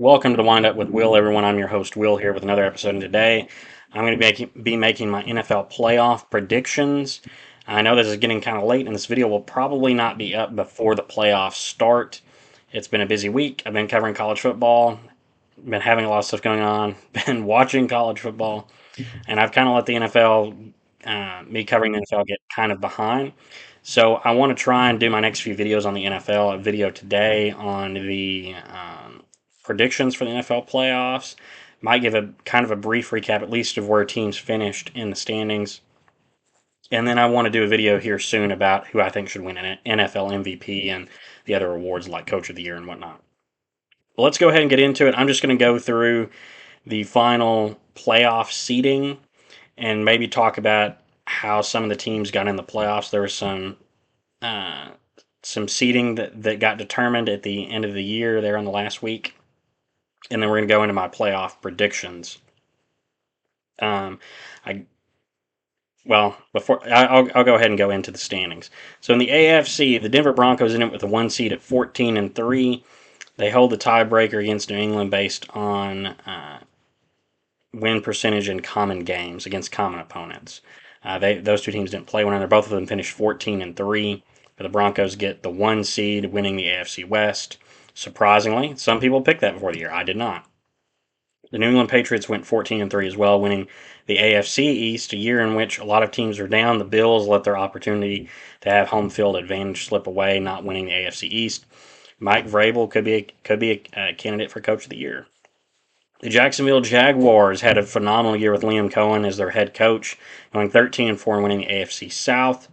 Welcome to the Wind Up with Will, everyone. I'm your host, Will, here with another episode. And today, I'm going to be making my NFL playoff predictions. I know this is getting kind of late, and this video will probably not be up before the playoffs start. It's been a busy week. I've been covering college football, been having a lot of stuff going on, been watching college football, and I've kind of let the NFL, me covering the NFL, get kind of behind. So I want to try and do my next few videos on the NFL. A video today on the predictions for the NFL playoffs. Might give a kind of a brief recap, at least, of where teams finished in the standings. And then I want to do a video here soon about who I think should win an NFL MVP and the other awards like Coach of the Year and whatnot. But let's go ahead and get into it. I'm just going to go through the final playoff seeding and maybe talk about how some of the teams got in the playoffs. There was some seeding that got determined at the end of the year there in the last week. And then we're going to go into my playoff predictions. Um, I I'll go ahead and go into the standings. So in the AFC, the Denver Broncos in it with a 1 seed at 14-3. They hold the tiebreaker against New England based on win percentage in common games against common opponents. Those two teams didn't play one another. Both of them finished 14-3. But the Broncos get the 1 seed, winning the AFC West. Surprisingly, some people picked that before the year. I did not. The New England Patriots went 14-3 as well, winning the AFC East, a year in which a lot of teams are down. The Bills let their opportunity to have home field advantage slip away, not winning the AFC East. Mike Vrabel could be a candidate for Coach of the Year. The Jacksonville Jaguars had a phenomenal year with Liam Cohen as their head coach, going 13-4 and winning the AFC South.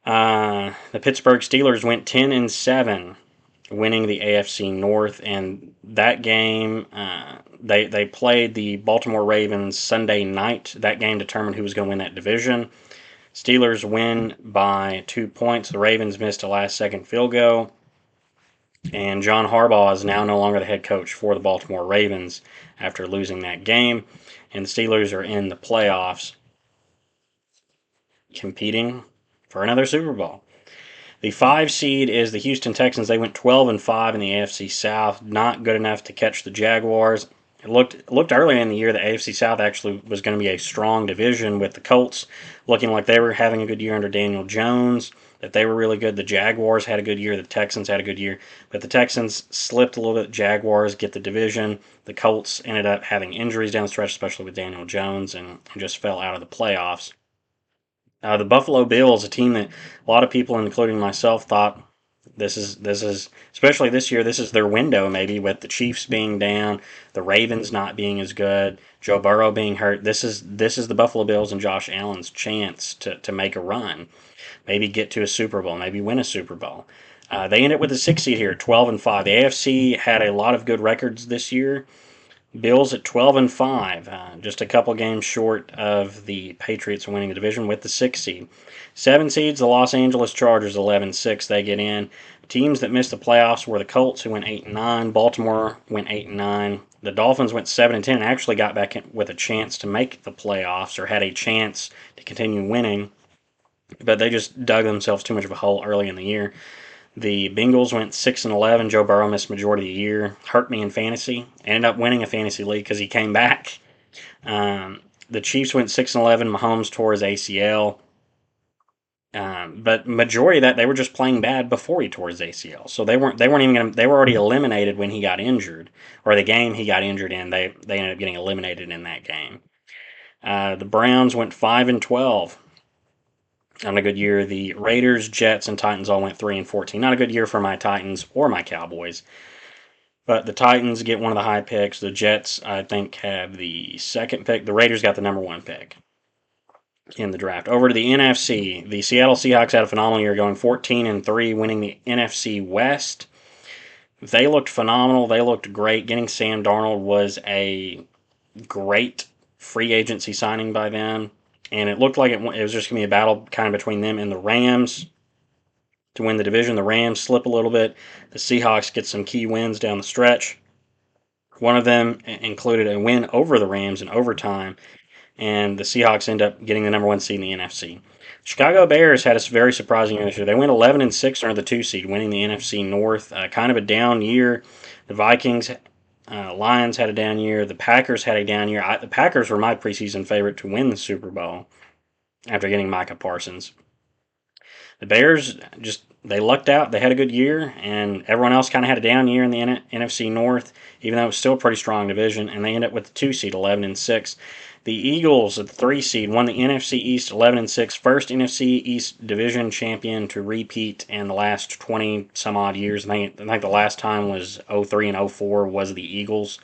The Pittsburgh Steelers went 10-7, winning the AFC North, and that game they played the Baltimore Ravens Sunday night. That game determined who was going to win that division. Steelers win by 2 points. The Ravens missed a last-second field goal, and John Harbaugh is now no longer the head coach for the Baltimore Ravens after losing that game, and the Steelers are in the playoffs, competing for another Super Bowl. The 5 seed is the Houston Texans. They went 12-5 in the AFC South. Not good enough to catch the Jaguars. It looked earlier in the year the AFC South actually was going to be a strong division, with the Colts looking like they were having a good year under Daniel Jones, that they were really good. The Jaguars had a good year. The Texans had a good year. But the Texans slipped a little bit. The Jaguars get the division. The Colts ended up having injuries down the stretch, especially with Daniel Jones, and just fell out of the playoffs. The Buffalo Bills, a team that a lot of people, including myself, thought this is especially this year. This is their window, maybe, with the Chiefs being down, the Ravens not being as good, Joe Burrow being hurt. This is the Buffalo Bills and Josh Allen's chance to make a run, maybe get to a Super Bowl, maybe win a Super Bowl. They ended with a 6 seed here, 12-5. The AFC had a lot of good records this year. Bills at 12-5, just a couple games short of the Patriots winning the division with the 6 seed. 7 seeds, the Los Angeles Chargers, 11-6. They get in. Teams that missed the playoffs were the Colts, who went 8-9. Baltimore went 8-9. The Dolphins went 7-10 and actually got back with a chance to make the playoffs, or had a chance to continue winning, but they just dug themselves too much of a hole early in the year. The Bengals went 6-11. Joe Burrow missed majority of the year. Hurt me in fantasy. Ended up winning a fantasy league because he came back. The Chiefs went 6-11. Mahomes tore his ACL. But majority of that, they were just playing bad before he tore his ACL. So they weren't even gonna, they were already eliminated when he got injured, or the game he got injured in. They ended up getting eliminated in that game. The Browns went 5-12. On a good year. The Raiders, Jets, and Titans all went 3-14. Not a good year for my Titans or my Cowboys. But the Titans get one of the high picks. The Jets, I think, have the second pick. The Raiders got the number 1 pick in the draft. Over to the NFC. The Seattle Seahawks had a phenomenal year, going 14-3, winning the NFC West. They looked phenomenal. They looked great. Getting Sam Darnold was a great free agency signing by them. And it looked like it was just going to be a battle kind of between them and the Rams to win the division. The Rams slip a little bit. The Seahawks get some key wins down the stretch. One of them included a win over the Rams in overtime, and the Seahawks end up getting the number 1 seed in the NFC. Chicago Bears had a very surprising year this year. They went 11-6 under the 2 seed, winning the NFC North. Kind of a down year. The Vikings Lions had a down year. The Packers had a down year. The Packers were my preseason favorite to win the Super Bowl after getting Micah Parsons. The Bears just they lucked out. They had a good year, and everyone else kind of had a down year in the NFC North, even though it was still a pretty strong division. And they ended up with the 2 seed, 11-6. The Eagles, at the 3 seed, won the NFC East 11-6, first NFC East division champion to repeat in the last 20 some odd years. I think the last time was 03 and 04 was the Eagles.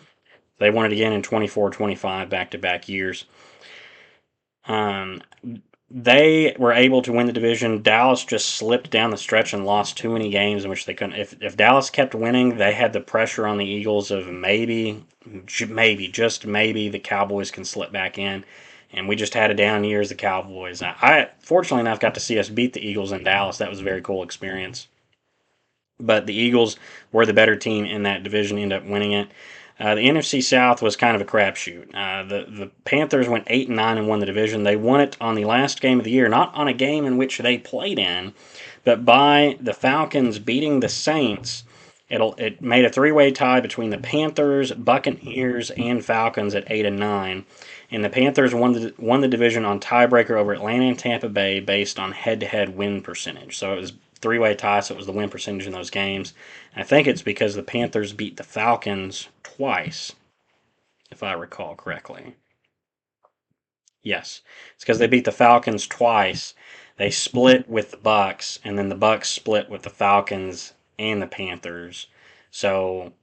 They won it again in 24-25 back-to-back years. They were able to win the division. Dallas just slipped down the stretch and lost too many games in which they couldn't. If Dallas kept winning, they had the pressure on the Eagles of just maybe the Cowboys can slip back in. And we just had a down year as the Cowboys. I fortunately enough got to see us beat the Eagles in Dallas. That was a very cool experience. But the Eagles were the better team in that division, ended up winning it. The NFC South was kind of a crapshoot. The Panthers went 8-9 and won the division. They won it on the last game of the year, not on a game in which they played in, but by the Falcons beating the Saints. It made a three-way tie between the Panthers, Buccaneers, and Falcons at 8-9, and the Panthers won the division on tiebreaker over Atlanta and Tampa Bay based on head-to-head win percentage. So it was three-way tie, so it was the win percentage in those games. And I think it's because the Panthers beat the Falcons twice, if I recall correctly. Yes, it's because they beat the Falcons twice. They split with the Bucks, and then the Bucks split with the Falcons and the Panthers. So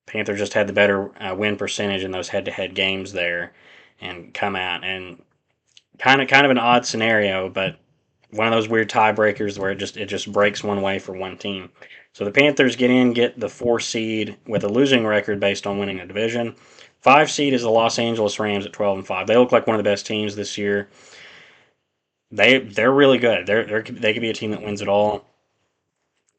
Panthers just had the better win percentage in those head-to-head games there, and come out and kind of an odd scenario, but one of those weird tiebreakers where it just breaks one way for one team. So the Panthers get the 4 seed with a losing record based on winning a division. 5 seed is the Los Angeles Rams at 12-5. They look like one of the best teams this year. They're really good. They could be a team that wins it all.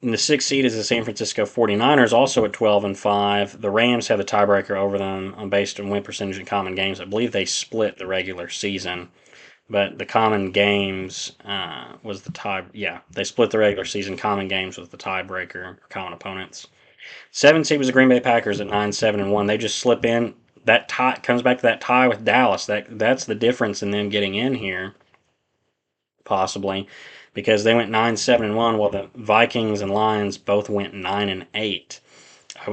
And the 6th seed is the San Francisco 49ers, also at 12-5. The Rams have the tiebreaker over them based on win percentage in common games. I believe they split the regular season. But the common games was the tie. Yeah, they split the regular season. Common games was the tiebreaker, common opponents. 7 seed was the Green Bay Packers at 9-7-1. They just slip in. That tie comes back to that tie with Dallas. That's the difference in them getting in here, possibly, because they went 9-7-1, while the Vikings and Lions both went 9-8.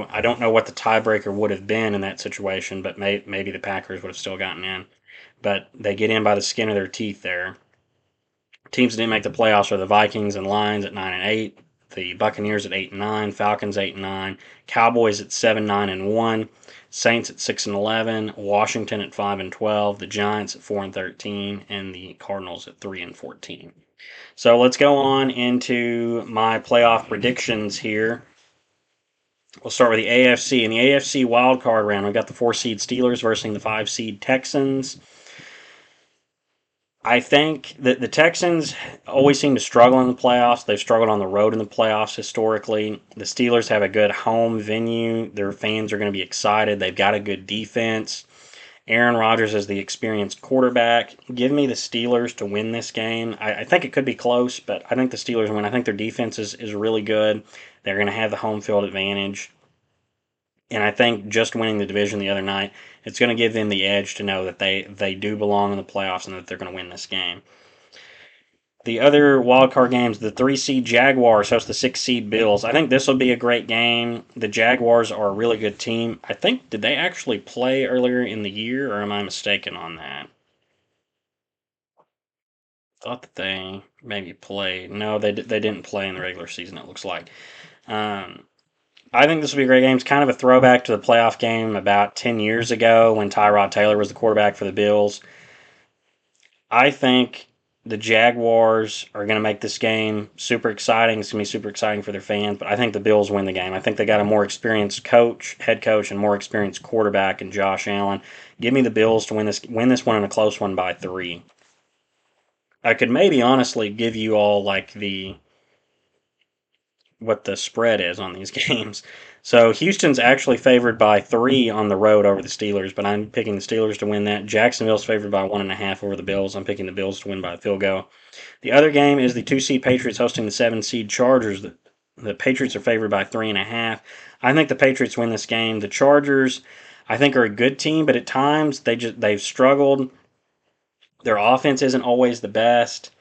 I don't know what the tiebreaker would have been in that situation, but maybe the Packers would have still gotten in. But they get in by the skin of their teeth there. Teams that didn't make the playoffs are the Vikings and Lions at 9-8, the Buccaneers at 8-9, Falcons 8-9, Cowboys at 7-9-1, Saints at 6-11, Washington at 5-12, the Giants at 4-13, and the Cardinals at 3-14. So let's go on into my playoff predictions here. We'll start with the AFC. In the AFC wildcard round, we've got the 4 seed Steelers versus the 5 seed Texans. I think that the Texans always seem to struggle in the playoffs. They've struggled on the road in the playoffs historically. The Steelers have a good home venue. Their fans are going to be excited. They've got a good defense. Aaron Rodgers is the experienced quarterback. Give me the Steelers to win this game. I think it could be close, but I think the Steelers win. I think their defense is really good. They're going to have the home field advantage. And I think just winning the division the other night, it's going to give them the edge to know that they do belong in the playoffs and that they're going to win this game. The other wildcard games, the 3 seed Jaguars host the 6 seed Bills. I think this will be a great game. The Jaguars are a really good team. I think, did they actually play earlier in the year, or am I mistaken on that? Thought that they maybe played. No, they didn't play in the regular season, it looks like. I think this will be a great game. It's kind of a throwback to the playoff game about 10 years ago when Tyrod Taylor was the quarterback for the Bills. I think the Jaguars are going to make this game super exciting. It's going to be super exciting for their fans, but I think the Bills win the game. I think they got a more experienced head coach, and more experienced quarterback in Josh Allen. Give me the Bills to win this one in a close one by 3. I could maybe honestly give you all like what the spread is on these games. So Houston's actually favored by 3 on the road over the Steelers, but I'm picking the Steelers to win that. Jacksonville's favored by 1.5 over the Bills. I'm picking the Bills to win by a field goal. The other game is the 2 seed Patriots hosting the 7 seed Chargers. The Patriots are favored by 3.5. I think the Patriots win this game. The Chargers, I think, are a good team, but at times they've struggled. Their offense isn't always the best.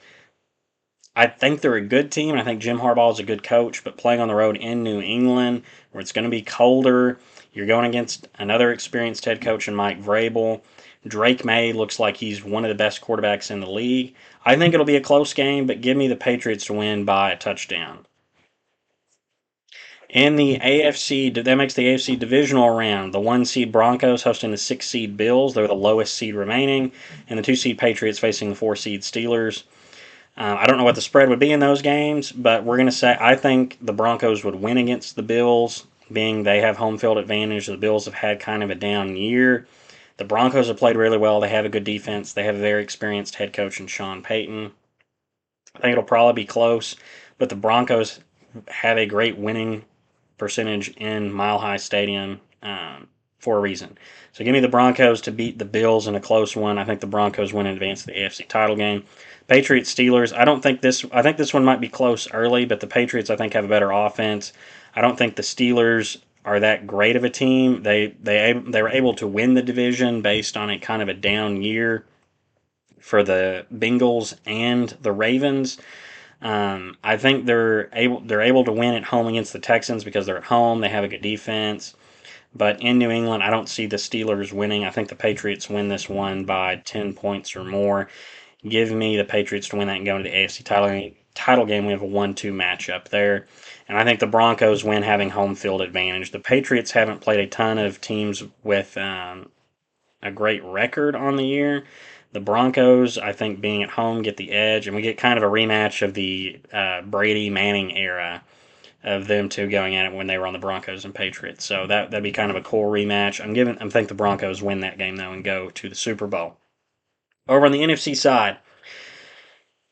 I think they're a good team, and I think Jim Harbaugh is a good coach. But playing on the road in New England, where it's going to be colder, you're going against another experienced head coach in Mike Vrabel. Drake May looks like he's one of the best quarterbacks in the league. I think it'll be a close game, but give me the Patriots to win by a touchdown. In the AFC, that makes the AFC divisional round. The 1 seed Broncos hosting the 6 seed Bills. They're the lowest seed remaining. And the 2 seed Patriots facing the 4 seed Steelers. I don't know what the spread would be in those games, but we're going to say I think the Broncos would win against the Bills, being they have home field advantage. The Bills have had kind of a down year. The Broncos have played really well. They have a good defense. They have a very experienced head coach in Sean Payton. I think it'll probably be close, but the Broncos have a great winning percentage in Mile High Stadium for a reason. So give me the Broncos to beat the Bills in a close one. I think the Broncos win and advance to the AFC title game. Patriots Steelers. I don't think this. I think this one might be close early, but the Patriots I think have a better offense. I don't think the Steelers are that great of a team. They were able to win the division based on a kind of a down year for the Bengals and the Ravens. I think they're able to win at home against the Texans because they're at home. They have a good defense. But in New England, I don't see the Steelers winning. I think the Patriots win this one by 10 points or more. Give me the Patriots to win that and go into the AFC title game. We have a 1-2 matchup there. And I think the Broncos win having home field advantage. The Patriots haven't played a ton of teams with a great record on the year. The Broncos, I think, being at home, get the edge, and we get kind of a rematch of the Brady Manning era of them two going at it when they were on the Broncos and Patriots. So that'd be kind of a cool rematch. I think the Broncos win that game though and go to the Super Bowl. Over on the NFC side,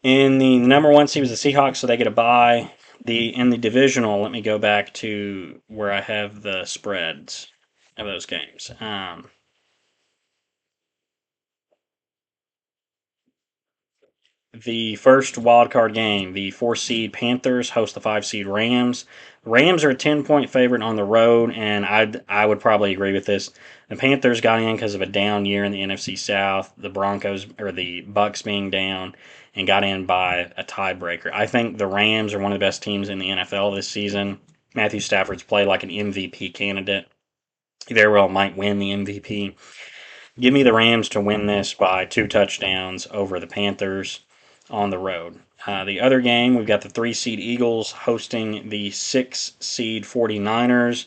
in the number 1 seed was the Seahawks, so they get a bye. In the divisional, let me go back to where I have the spreads of those games. The first wild card game, the 4 seed Panthers host the 5 seed Rams. Rams are a 10-point favorite on the road, and I would probably agree with this. The Panthers got in because of a down year in the NFC South. The Broncos or the Bucks being down and got in by a tiebreaker. I think the Rams are one of the best teams in the NFL this season. Matthew Stafford's played like an MVP candidate. He very well might win the MVP. Give me the Rams to win this by 2 touchdowns over the Panthers on the road. The other game, we've got the 3 seed Eagles hosting the 6 seed 49ers.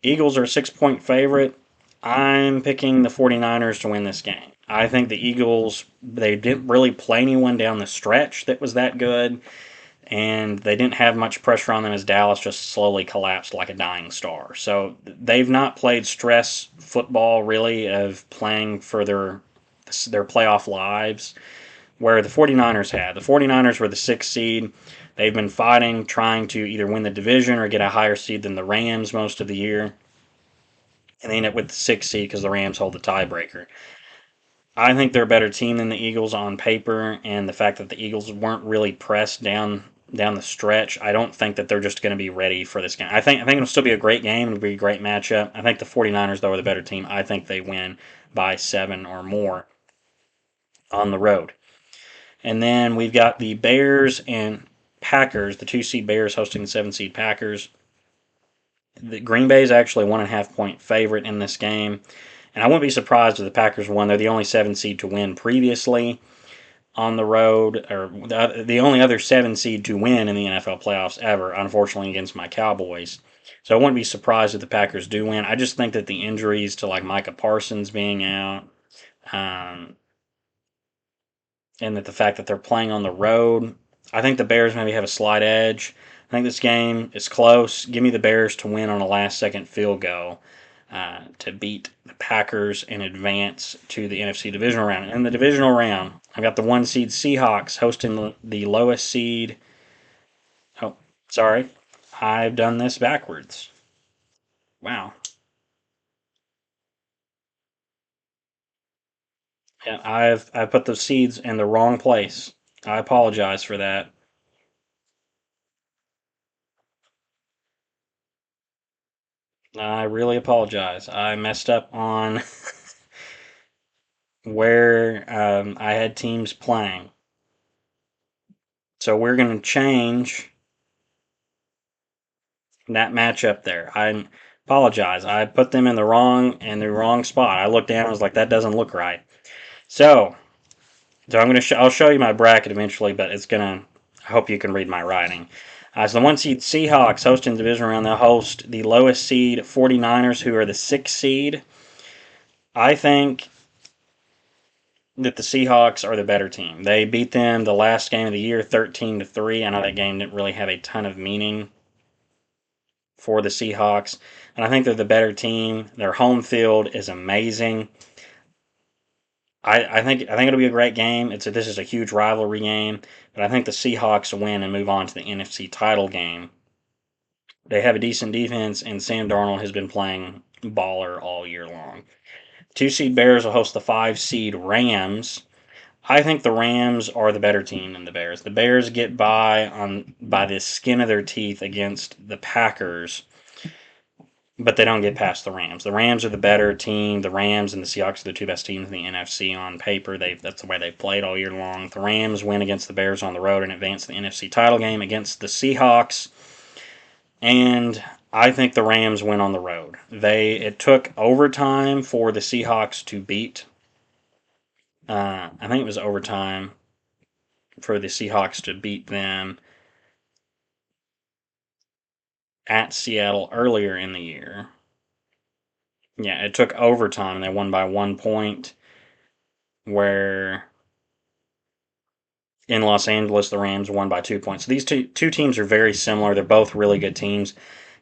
Eagles are a 6-point favorite. I'm picking the 49ers to win this game. I think the Eagles, they didn't really play anyone down the stretch that was that good, and they didn't have much pressure on them as Dallas just slowly collapsed like a dying star. So they've not played stress football really of playing for their playoff lives where the 49ers had. The 49ers were the 6 seed. They've been fighting, trying to either win the division or get a higher seed than the Rams most of the year. And they end up with the 6 seed because the Rams hold the tiebreaker. I think they're a better team than the Eagles on paper, and the fact that the Eagles weren't really pressed down the stretch, I don't think that they're just going to be ready for this game. I think it'll still be a great game. It'll be a great matchup. I think the 49ers, though, are the better team. I think they win by 7 or more on the road. And then we've got the Bears and Packers, the 2 seed Bears hosting the 7 seed Packers. The Green Bay is actually 1.5 point favorite in this game. And I wouldn't be surprised if the Packers won. They're the only 7 seed to win previously on the road, or the only other 7 seed to win in the NFL playoffs ever, unfortunately, against my Cowboys. So I wouldn't be surprised if the Packers do win. I just think that the injuries to like Micah Parsons being out, um, and that the fact that they're playing on the road, I think the Bears maybe have a slight edge. I think this game is close. Give me the Bears to win on a last-second field goal to beat the Packers and advance to the NFC divisional round. In the divisional round, I've got the 1 seed Seahawks hosting the lowest seed. Oh, sorry, I've done this backwards. Wow. Yeah, I've put the seeds in the wrong place. I apologize for that. I really apologize. I messed up on where I had teams playing. So we're going to change that matchup there. I apologize. I put them in the wrong spot. I looked down and was like, that doesn't look right. So, I'll show you my bracket eventually, but it's gonna. I hope you can read my writing. So the one seed Seahawks hosting the division round. They'll host the lowest seed 49ers, who are the 6th seed. I think that the Seahawks are the better team. They beat them the last game of the year 13-3. I know that game didn't really have a ton of meaning for the Seahawks, and I think they're the better team. Their home field is amazing. I think it'll be a great game. This is a huge rivalry game, but I think the Seahawks win and move on to the NFC title game. They have a decent defense, and Sam Darnold has been playing baller all year long. 2 seed Bears will host the 5 seed Rams. I think the Rams are the better team than the Bears. The Bears get by the skin of their teeth against the Packers, but they don't get past the Rams. The Rams are the better team. The Rams and the Seahawks are the 2 best teams in the NFC on paper. That's the way they've played all year long. The Rams win against the Bears on the road and advance the NFC title game against the Seahawks. And I think the Rams win on the road. It took overtime for the Seahawks to beat. I think it was overtime for the Seahawks to beat them at Seattle earlier in the year. Yeah, it took overtime and they won by 1 point. Where in Los Angeles, the Rams won by 2 points. So these two teams are very similar. They're both really good teams.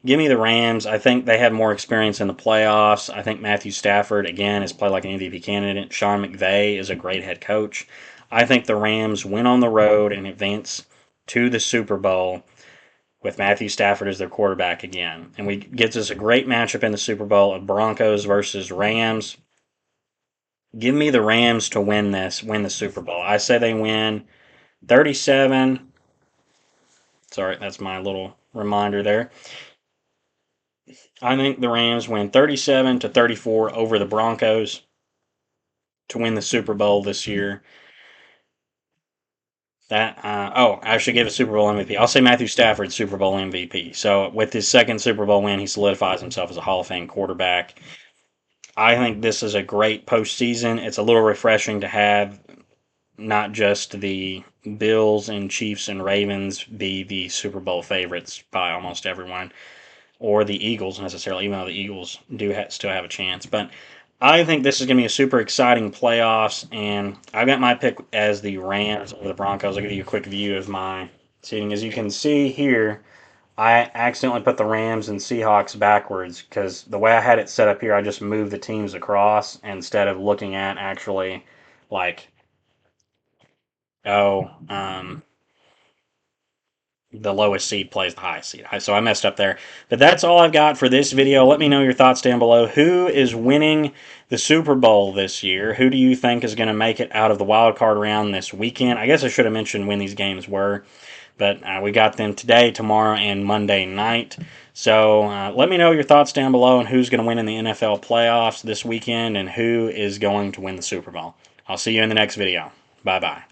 Give me the Rams. I think they have more experience in the playoffs. I think Matthew Stafford, again, has played like an MVP candidate. Sean McVay is a great head coach. I think the Rams win on the road and advance to the Super Bowl with Matthew Stafford as their quarterback again. And we gives us a great matchup in the Super Bowl of Broncos versus Rams. Give me the Rams to win the Super Bowl. I say they win 37. Sorry, that's my little reminder there. I think the Rams win 37-34 over the Broncos to win the Super Bowl this year. I should give a Super Bowl MVP. I'll say Matthew Stafford Super Bowl MVP. So with his second Super Bowl win, he solidifies himself as a Hall of Fame quarterback. I think this is a great postseason. It's a little refreshing to have not just the Bills and Chiefs and Ravens be the Super Bowl favorites by almost everyone, or the Eagles necessarily, even though the Eagles do still have a chance. But I think this is going to be a super exciting playoffs, and I've got my pick as the Rams over the Broncos. I'll give you a quick view of my seating. As you can see here, I accidentally put the Rams and Seahawks backwards because the way I had it set up here, I just moved the teams across instead of looking at actually like, oh, the lowest seed plays the highest seed. So I messed up there. But that's all I've got for this video. Let me know your thoughts down below. Who is winning the Super Bowl this year? Who do you think is going to make it out of the wild card round this weekend? I guess I should have mentioned when these games were. But we got them today, tomorrow, and Monday night. So let me know your thoughts down below on who's going to win in the NFL playoffs this weekend and who is going to win the Super Bowl. I'll see you in the next video. Bye-bye.